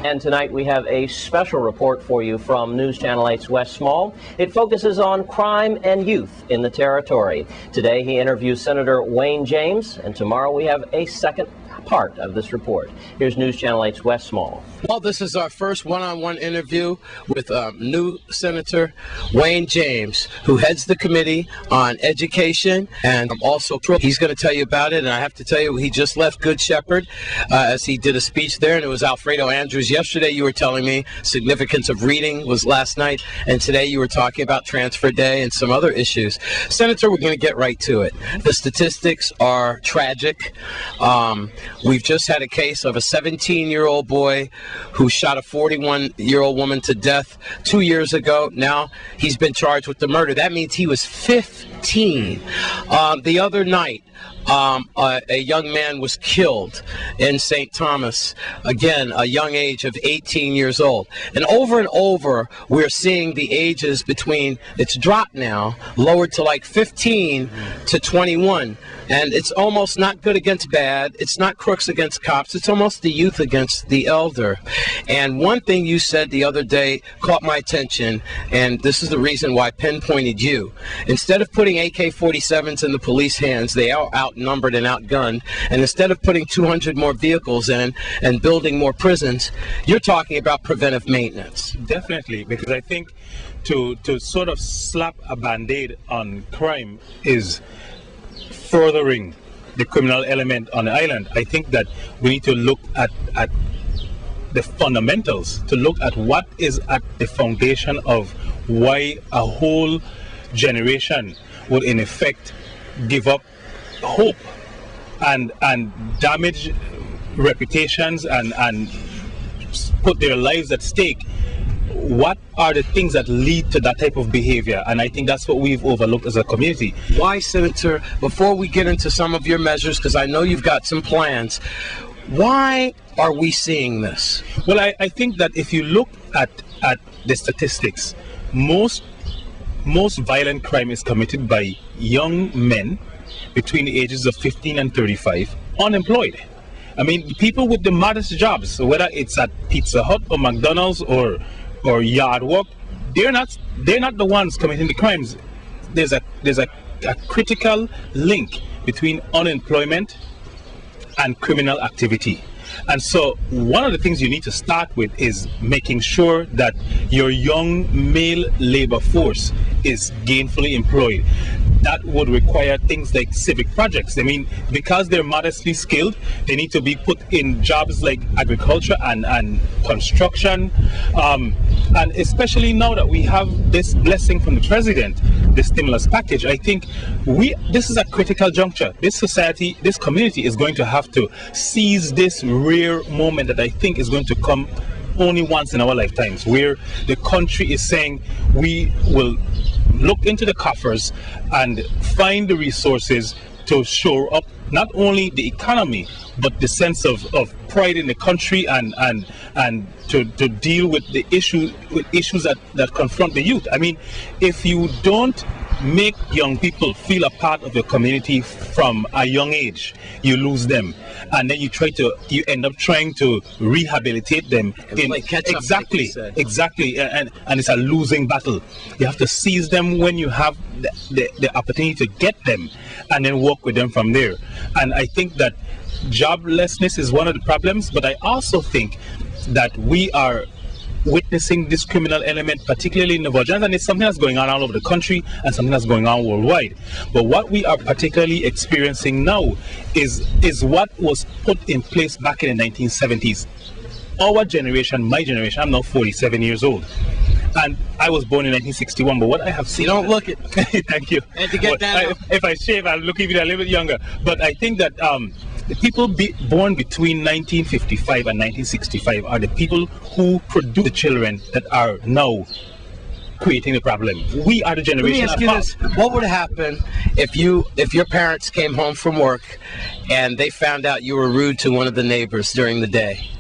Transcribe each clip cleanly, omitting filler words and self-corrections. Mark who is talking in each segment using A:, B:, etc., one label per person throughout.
A: And tonight we have a special report for you from News Channel 8's Wes Small. It focuses on crime and youth in the territory. Today he interviews Senator Wayne James, and tomorrow we have a second part of this report. Here's News Channel 8's Wes Small.
B: Well, this is our first one-on-one interview with new Senator Wayne James, who heads the Committee on Education, and also he's going to tell you about it. And I have to tell you, he just left Good Shepherd as he did a speech there, and it was Alfredo Andrews. Yesterday you were telling me significance of reading was last night, and today you were talking about transfer day and some other issues. Senator, we're going to get right to it. The statistics are tragic. We've just had a case of a 17-year-old boy who shot a 41-year-old woman to death 2 years ago. Now he's been charged with the murder. That means he was 15. The other night, a young man was killed in St. Thomas, again, a young age of 18 years old. And over, we're seeing the ages between, it's dropped now, lowered to like 15 to 21. And it's almost not good against bad. It's not crooks against cops. It's almost the youth against the elder. And one thing you said the other day caught my attention, and this is the reason why I pinpointed you. Instead of putting AK-47s in the police hands, they are outnumbered and outgunned. And instead of putting 200 more vehicles in and building more prisons, you're talking about preventive maintenance.
C: Definitely, because I think to sort of slap a Band-Aid on crime is furthering the criminal element on the island. I think that we need to look at the fundamentals, to look at what is at the foundation of why a whole generation would in effect give up hope and damage reputations and put their lives at stake. What are the things that lead to that type of behavior? And I think that's what we've overlooked as a community.
B: Why, Senator, before we get into some of your measures, because I know you've got some plans, why are we seeing this?
C: Well, I think that if you look at the statistics, most violent crime is committed by young men between the ages of 15 and 35, unemployed. I mean, people with the modest jobs, whether it's at Pizza Hut or McDonald's or yard work, they're not the ones committing the crimes. There's a critical link between unemployment and criminal activity. And so one of the things you need to start with is making sure that your young male labor force is gainfully employed. That would require things like civic projects. I mean, because they're modestly skilled, they need to be put in jobs like agriculture and construction. And especially now that we have this blessing from the president, the stimulus package, I think this is a critical juncture. This society, this community is going to have to seize this rare moment that I think is going to come only once in our lifetimes, where the country is saying we will look into the coffers and find the resources to shore up not only the economy but the sense of pride in the country and to deal with the issues that confront the youth. I mean, if you don't make young people feel a part of your community from a young age, you lose them, and then you end up trying to rehabilitate them. Exactly, and it's a losing battle. You have to seize them when you have the opportunity to get them, and then work with them from there. And I think that joblessness is one of the problems, but I also think that we are witnessing this criminal element, particularly in the Virgins, and it's something that's going on all over the country and something that's going on worldwide. But what we are particularly experiencing now is what was put in place back in the 1970s. Our generation, my generation, I'm now 47 years old. And I was born in 1961, but what I have seen...
B: You don't look it.
C: Thank you.
B: And to get that
C: if I shave, I'll look even a little bit younger. But I think that the people born between 1955 and 1965 are the people who produce the children that are now creating the problem. We are the generation.
B: Let me ask you this: what would happen if your parents came home from work and they found out you were rude to one of the neighbors during the day?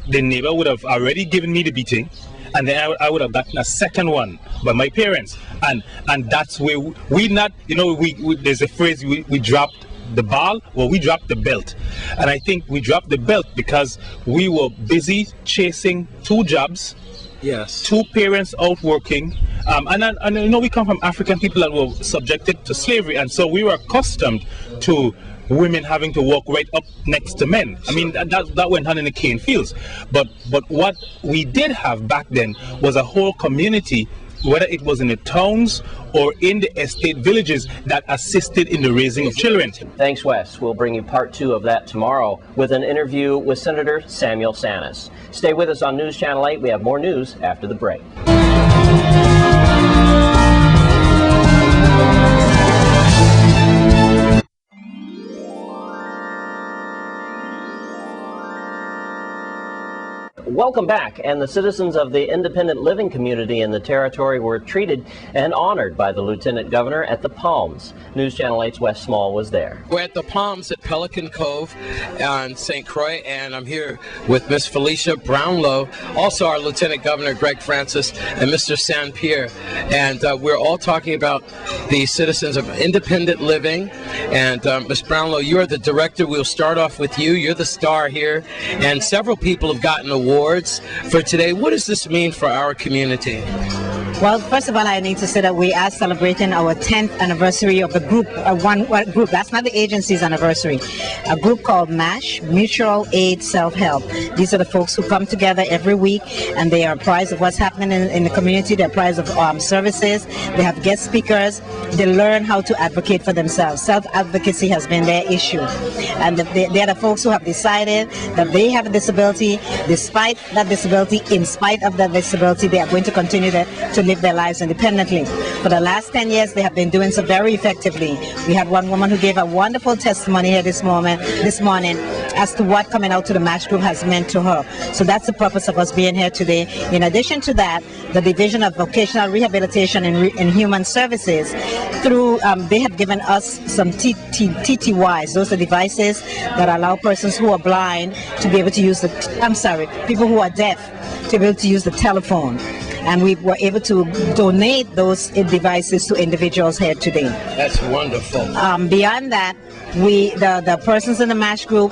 C: The neighbor would have already given me the beating, and then I would have gotten a second one by my parents, and that's where we not, you know, we there's a phrase, we dropped the ball, well, we dropped the belt. And I think we dropped the belt because we were busy chasing 2 jobs,
B: Yes.
C: 2 parents out working, and you know, we come from African people that were subjected to slavery, and so we were accustomed to women having to walk right up next to men. I mean, that went on in the cane fields. But what we did have back then was a whole community, whether it was in the towns or in the estate villages, that assisted in the raising of children.
A: Thanks, Wes. We'll bring you part 2 of that tomorrow with an interview with Senator Samuel Sanis. Stay with us on News Channel 8. We have more news after the break. Welcome back, and the citizens of the independent living community in the territory were treated and honored by the Lieutenant Governor at the Palms. News Channel 8's Wes Small was there.
B: We're at the Palms at Pelican Cove on St. Croix, and I'm here with Miss Felicia Brownlow, also our Lieutenant Governor Greg Francis, and Mr. St. Pierre. And we're all talking about the citizens of independent living. And Miss Brownlow, you are the director. We'll start off with you. You're the star here, and several people have gotten awards for today. What does this mean for our community?
D: Well, first of all, I need to say that we are celebrating our 10th anniversary of the group, one group, that's not the agency's anniversary, a group called MASH, Mutual Aid Self-Help. These are the folks who come together every week, and they are apprised of what's happening in the community. They're apprised of services. They have guest speakers. They learn how to advocate for themselves. Self-advocacy has been their issue. And they're the folks who have decided that they have a disability. Despite that disability, in spite of that disability, they are going to continue to live their lives independently. For the last 10 years, they have been doing so very effectively. We had one woman who gave a wonderful testimony here this morning as to what coming out to the MASH group has meant to her. So that's the purpose of us being here today. In addition to that, the Division of Vocational Rehabilitation and Human Services, through they have given us some TTYs. Those are devices that allow persons who are blind to be able to use people who are deaf to be able to use the telephone. And we were able to donate those devices to individuals here today.
B: That's wonderful.
D: Beyond that, the persons in the MASH group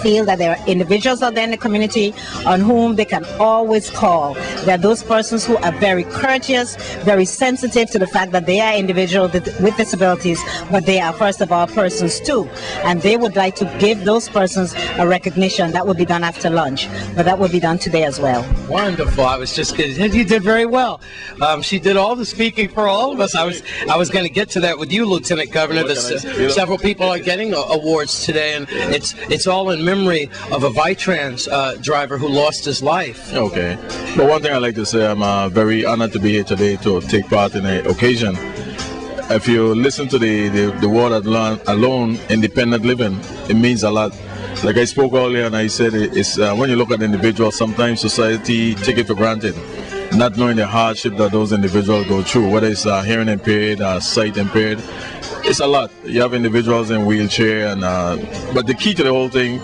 D: feel that there are individuals out there in the community on whom they can always call. There are those persons who are very courteous, very sensitive to the fact that they are individuals with disabilities, but they are first of all persons too. And they would like to give those persons a recognition. That would be done after lunch, but that would be done today as well.
B: Wonderful. I was just kidding. You did very well. She did all the speaking for all of us. I was going to get to that with you, Lieutenant Governor. Several people are getting awards today, and it's all in memory of a Vitrans driver who lost his life.
E: Okay. But one thing I'd like to say, I'm very honored to be here today to take part in the occasion. If you listen to the word alone, independent living, it means a lot. Like I spoke earlier and I said, it's when you look at individuals, sometimes society take it for granted, not knowing the hardship that those individuals go through, whether it's hearing impaired, sight impaired. It's a lot. You have individuals in wheelchair, and but the key to the whole thing,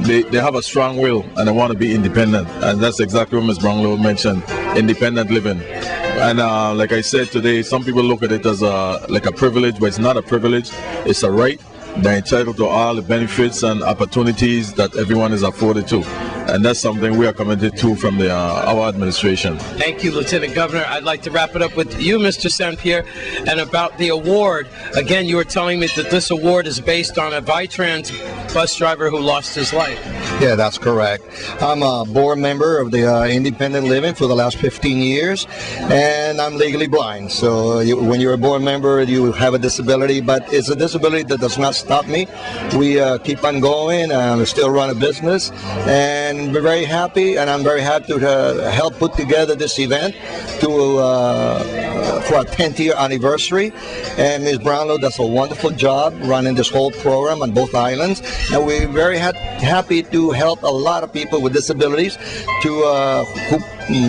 E: they have a strong will and they want to be independent, and that's exactly what Ms. Brownlow mentioned, independent living. And like I said today, some people look at it as like a privilege, but it's not a privilege, it's a right. They're entitled to all the benefits and opportunities that everyone is afforded to. And that's something we are committed to from our administration.
B: Thank you, Lieutenant Governor. I'd like to wrap it up with you, Mr. St. Pierre, and about the award. Again, you were telling me that this award is based on a Vitrans bus driver who lost his life.
F: Yeah, that's correct. I'm a board member of the Independent Living for the last 15 years, and I'm legally blind. So when you're a board member, you have a disability, but it's a disability that does not stop me. We keep on going, and still run a business, and we're very happy, and I'm very happy to help put together this event for our 10th year anniversary. And Ms. Brownlow does a wonderful job running this whole program on both islands, and we're very happy to to help a lot of people with disabilities who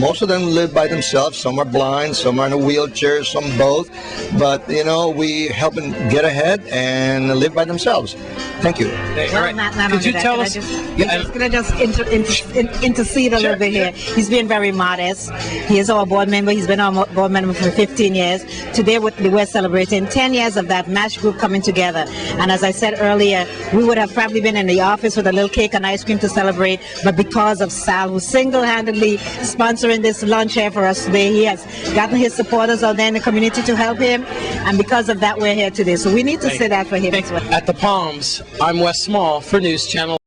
F: most of them live by themselves. Some are blind, some are in a wheelchair, some both. But, we help them get ahead and live by themselves. Thank you.
D: Well, not
B: Could
D: only
B: you
D: that,
B: tell
D: can
B: us?
D: I just intercede a little bit here. He's been very modest. He is our board member. He's been our board member for 15 years. Today we're celebrating 10 years of that MASH group coming together. And as I said earlier, we would have probably been in the office with a little cake and ice cream to celebrate, but because of Sal, who's single-handedly sponsoring this lunch here for us today, he has gotten his supporters out there in the community to help him, and because of that, we're here today. So we need to say that for him as well.
B: At the Palms, I'm Wes Small for News Channel.